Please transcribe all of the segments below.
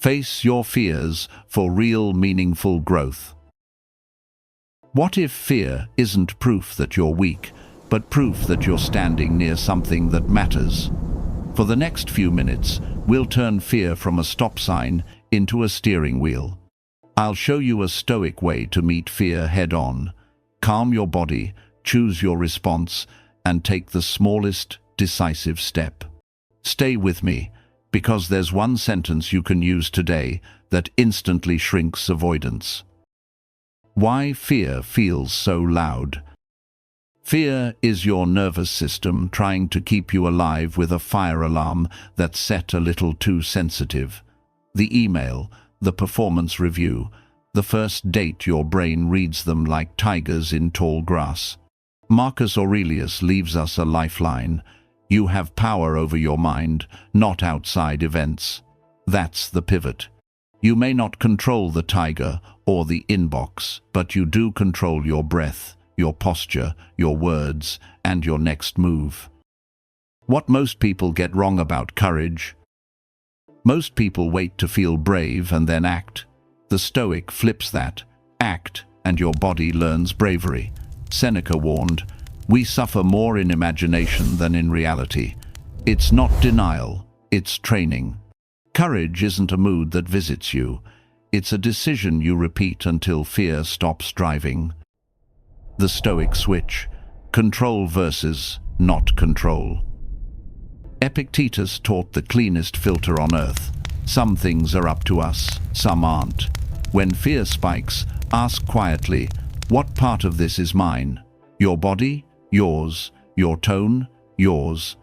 Face your fears for real, meaningful growth. What if fear isn't proof that you're weak, but proof that you're standing near something that matters? For the next few minutes, we'll turn fear from a stop sign into a steering wheel. I'll show you a Stoic way to meet fear head-on. Calm your body, choose your response, and take the smallest, decisive step. Stay with me, because there's one sentence you can use today that instantly shrinks avoidance. Why fear feels so loud. Fear is your nervous system trying to keep you alive with a fire alarm that's set a little too sensitive. The email, the performance review, the first date, your brain reads them like tigers in tall grass. Marcus Aurelius leaves us a lifeline. You have power over your mind, not outside events. That's the pivot. You may not control the tiger or the inbox, but you do control your breath, your posture, your words, and your next move. What most people get wrong about courage? Most people wait to feel brave and then act. The Stoic flips that. Act, and your body learns bravery. Seneca warned, "We suffer more in imagination than in reality." It's not denial, it's training. Courage isn't a mood that visits you. It's a decision you repeat until fear stops driving. The Stoic switch. Control versus not control. Epictetus taught the cleanest filter on earth. Some things are up to us, some aren't. When fear spikes, ask quietly, what part of this is mine? Your body? Yours. Your tone? Yours.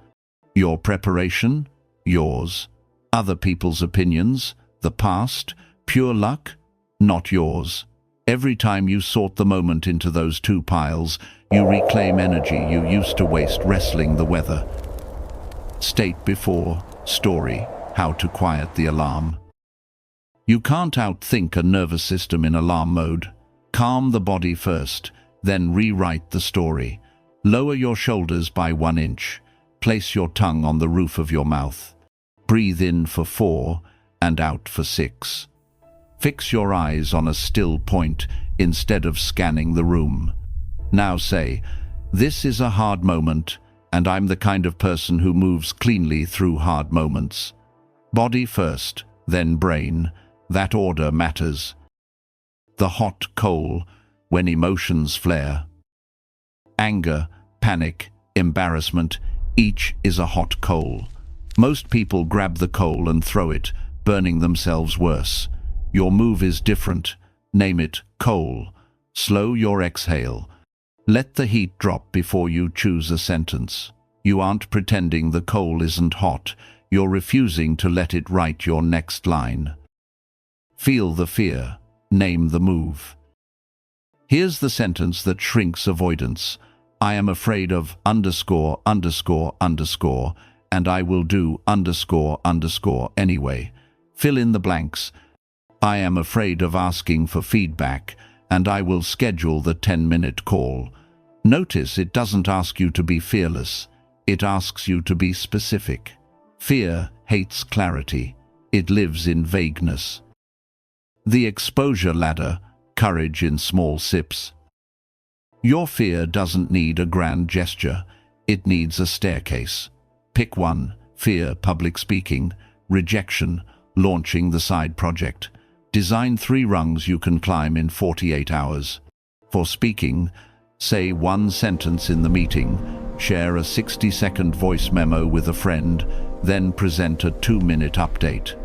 Your preparation? Yours. Other people's opinions? The past? Pure luck? Not yours. Every time you sort the moment into those two piles, you reclaim energy you used to waste wrestling the weather. State before story, how to quiet the alarm. You can't outthink a nervous system in alarm mode. Calm the body first, then rewrite the story. Lower your shoulders by 1 inch. Place your tongue on the roof of your mouth. Breathe in for 4 and out for 6. Fix your eyes on a still point instead of scanning the room. Now say, this is a hard moment, and I'm the kind of person who moves cleanly through hard moments. Body first, then brain. That order matters. The hot coal, when emotions flare. Anger, panic, embarrassment, each is a hot coal. Most people grab the coal and throw it, burning themselves worse. Your move is different. Name it coal. Slow your exhale. Let the heat drop before you choose a sentence. You aren't pretending the coal isn't hot. You're refusing to let it write your next line. Feel the fear. Name the move. Here's the sentence that shrinks avoidance. I am afraid of underscore, underscore, underscore, and I will do underscore, underscore anyway. Fill in the blanks. I am afraid of asking for feedback, and I will schedule the 10-minute call. Notice it doesn't ask you to be fearless. It asks you to be specific. Fear hates clarity. It lives in vagueness. The exposure ladder, courage in small sips. Your fear doesn't need a grand gesture. It needs a staircase. Pick one. Fear, public speaking. Rejection, launching the side project. Design 3 rungs you can climb in 48 hours. For speaking, say 1 sentence in the meeting, share a 60-second voice memo with a friend, then present a 2-minute update.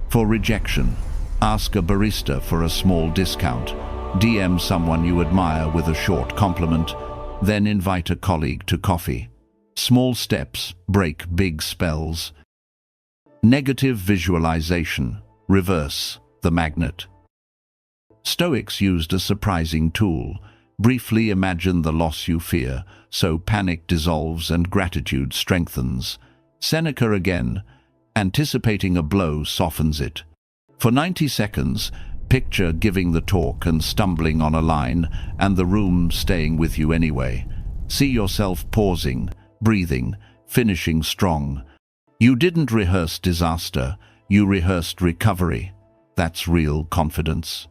For rejection, ask a barista for a small discount, DM someone you admire with a short compliment, then invite a colleague to coffee. Small steps break big spells. Negative visualization, reverse the magnet. Stoics used a surprising tool. Briefly imagine the loss you fear, so panic dissolves and gratitude strengthens. Seneca again, anticipating a blow softens it. For 90 seconds, picture giving the talk and stumbling on a line, and the room staying with you anyway. See yourself pausing, breathing, finishing strong. You didn't rehearse disaster, you rehearsed recovery. That's real confidence.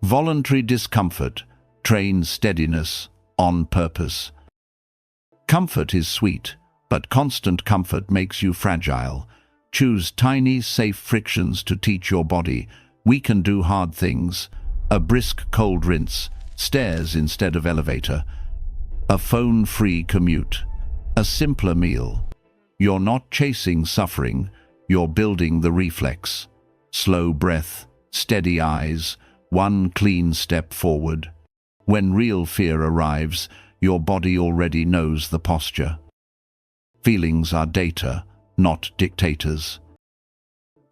Voluntary discomfort trains steadiness on purpose. Comfort is sweet, but constant comfort makes you fragile. Choose tiny, safe frictions to teach your body. We can do hard things. A brisk cold rinse, stairs instead of elevator, a phone-free commute, a simpler meal. You're not chasing suffering, you're building the reflex. Slow breath, steady eyes, one clean step forward. When real fear arrives, your body already knows the posture. Feelings are data, not dictators.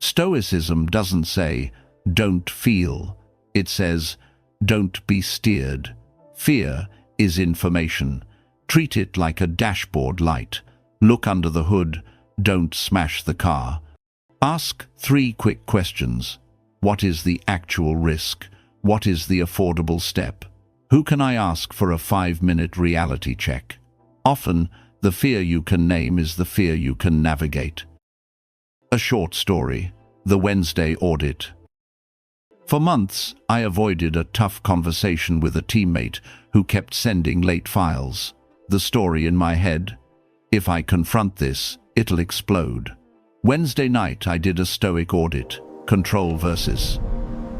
Stoicism doesn't say, "Don't feel." It says, "Don't be steered." Fear is information. Treat it like a dashboard light. Look under the hood, don't smash the car. Ask 3 quick questions. What is the actual risk? What is the affordable step? Who can I ask for a 5-minute reality check? Often, the fear you can name is the fear you can navigate. A short story, the Wednesday audit. For months, I avoided a tough conversation with a teammate who kept sending late files. The story in my head: if I confront this, it'll explode. Wednesday night, I did a Stoic audit. Control versus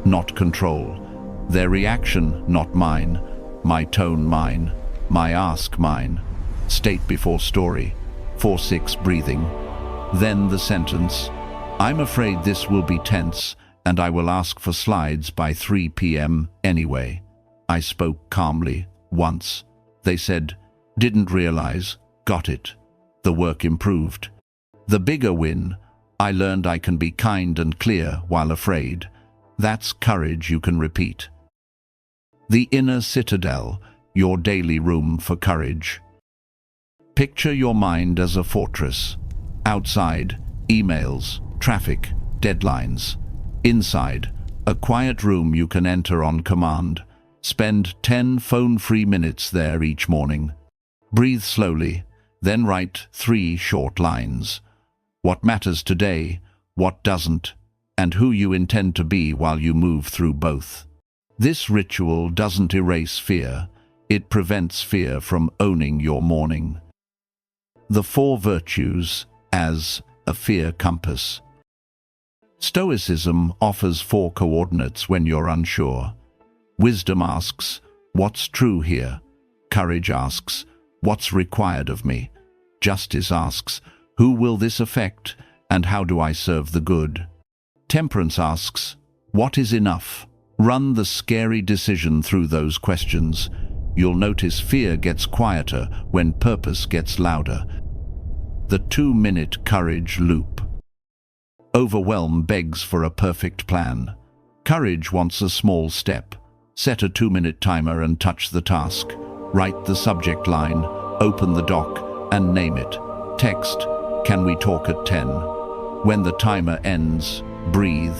not control. Their reaction, not mine. My tone, mine. My ask, mine. State before story. 4-6 breathing. Then the sentence: I'm afraid this will be tense, and I will ask for slides by 3 p.m. anyway. I spoke calmly, once. They said, "Didn't realize, got it." The work improved. The bigger win: I learned I can be kind and clear while afraid. That's courage you can repeat. The inner citadel, your daily room for courage. Picture your mind as a fortress. Outside, emails, traffic, deadlines. Inside, a quiet room you can enter on command. Spend 10 phone-free minutes there each morning. Breathe slowly, then write 3 short lines. What matters today, what doesn't, and who you intend to be while you move through both. This ritual doesn't erase fear, it prevents fear from owning your morning. The 4 virtues as a fear compass. Stoicism offers 4 coordinates when you're unsure. Wisdom asks, what's true here? Courage asks, what's required of me? Justice asks, who will this affect, and how do I serve the good? Temperance asks, what is enough? Run the scary decision through those questions. You'll notice fear gets quieter when purpose gets louder. The 2-minute courage loop. Overwhelm begs for a perfect plan. Courage wants a small step. Set a 2-minute timer and touch the task. Write the subject line, open the doc, and name it. Text, "Can we talk at 10?" When the timer ends, breathe.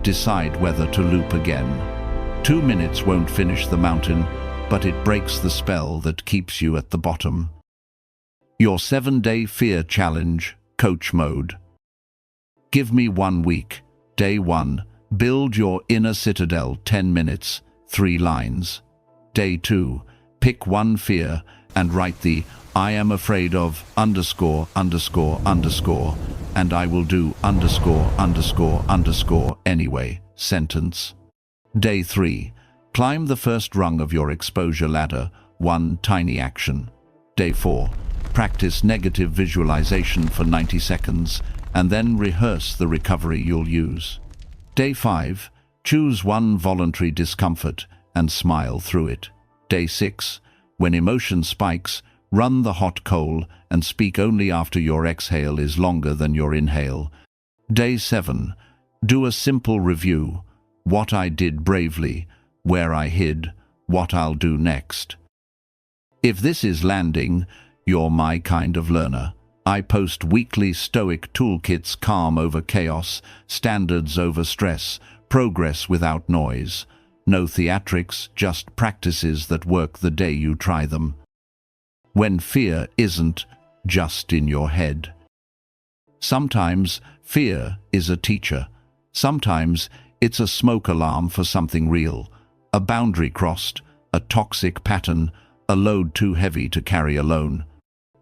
Decide whether to loop again. 2 minutes won't finish the mountain, but it breaks the spell that keeps you at the bottom. Your 7-day fear challenge, coach mode. Give me 1 week. Day 1, build your inner citadel, 10 minutes, 3 lines. Day 2, pick 1 fear and write the "I am afraid of _____, and I will do _____ anyway" sentence. Day 3, climb the first rung of your exposure ladder, 1 tiny action. Day 4, practice negative visualization for 90 seconds, and then rehearse the recovery you'll use. Day 5, choose 1 voluntary discomfort and smile through it. Day 6, when emotion spikes, run the hot coal and speak only after your exhale is longer than your inhale. Day 7, do a simple review: what I did bravely, where I hid, what I'll do next. If this is landing, you're my kind of learner. I post weekly Stoic toolkits: calm over chaos, standards over stress, progress without noise. No theatrics, just practices that work the day you try them. When fear isn't just in your head. Sometimes fear is a teacher. Sometimes It's a smoke alarm for something real, a boundary crossed, a toxic pattern, a load too heavy to carry alone.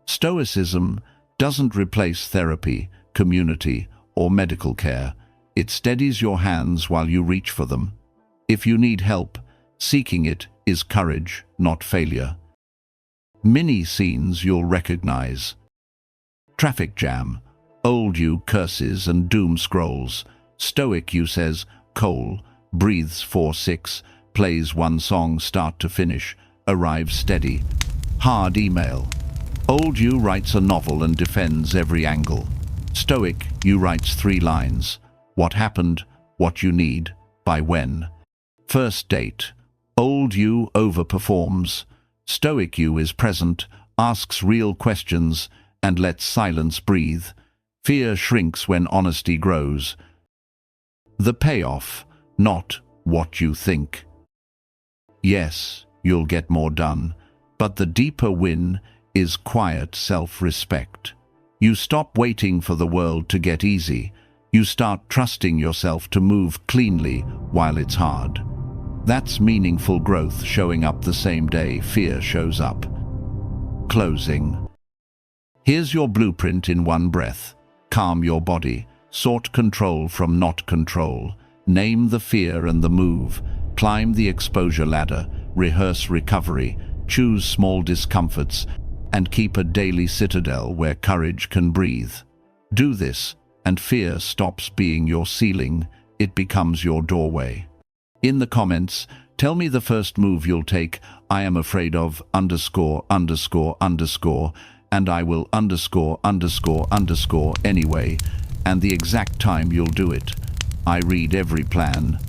Stoicism doesn't replace therapy, community, or medical care. It steadies your hands while you reach for them. If you need help, seeking it is courage, not failure. Mini scenes you'll recognize. Traffic jam. Old you curses and doom scrolls. Stoic you says, coal, breathes 4-6, plays one song start to finish, arrives steady. Hard email. Old you writes a novel and defends every angle. Stoic you writes 3 lines. What happened, what you need, by when. First date. Old you overperforms. Stoic you is present, asks real questions, and lets silence breathe. Fear shrinks when honesty grows. The payoff, not what you think. Yes, you'll get more done, but the deeper win is quiet self-respect. You stop waiting for the world to get easy. You start trusting yourself to move cleanly while it's hard. That's meaningful growth showing up the same day fear shows up. Closing. Here's your blueprint in one breath. Calm your body. Sort control from not control. Name the fear and the move. Climb the exposure ladder. Rehearse recovery. Choose small discomforts. And keep a daily citadel where courage can breathe. Do this, and fear stops being your ceiling. It becomes your doorway. In the comments, tell me the first move you'll take. I am afraid of _____, and I will _____ anyway, and the exact time you'll do it. I read every plan,